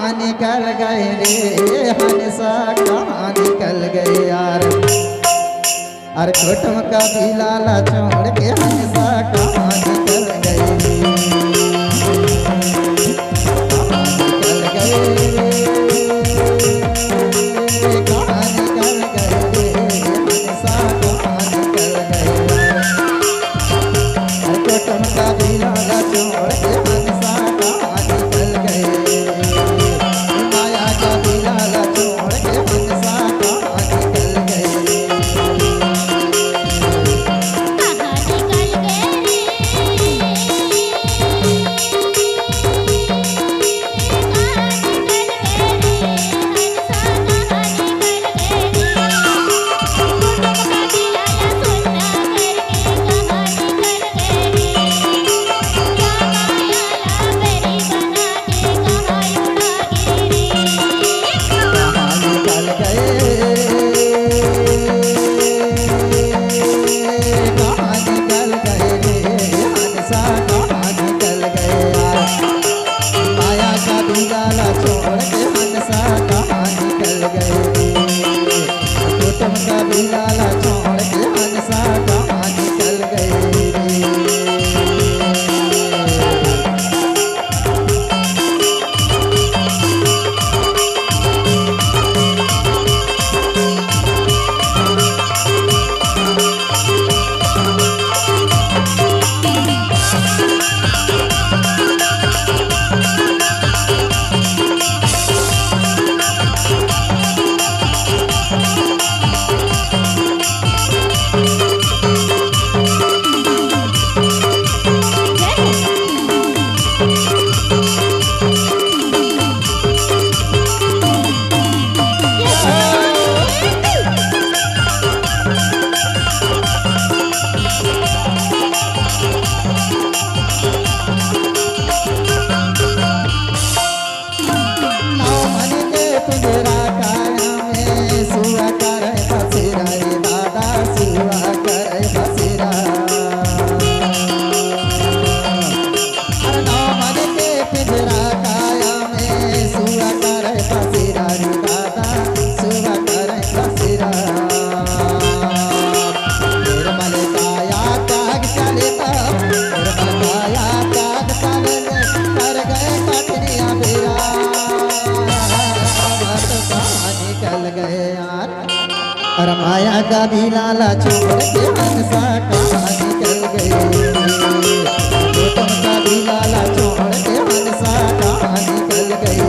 कहाँ निकल गए रे हंसा कहाँ निकल गए यार। अरे कुटुम का भी लाला छोड़ के हंसा कहाँ निकल गए रे, कहाँ निकल गए रे, कहाँ निकल गए रे हंसा कहाँ निकल गए। अरे कुटुम का भी लाला छोड़ के हंसा कहाँ निकल गए, माया का भी लाला छोड़ के हंसा कहाँ निकल गए। और माया का भी लाला छोड़ के हंसा कहाँ निकल गए, कुटुम का भी लाला छोड़ के हंसा कहाँ निकल गए।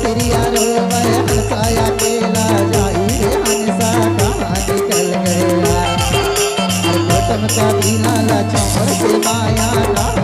तिरिया रो हंसाया केला जाई रे हंसा कहाँ निकल गया। टमका भी लाला छोड़ के माया का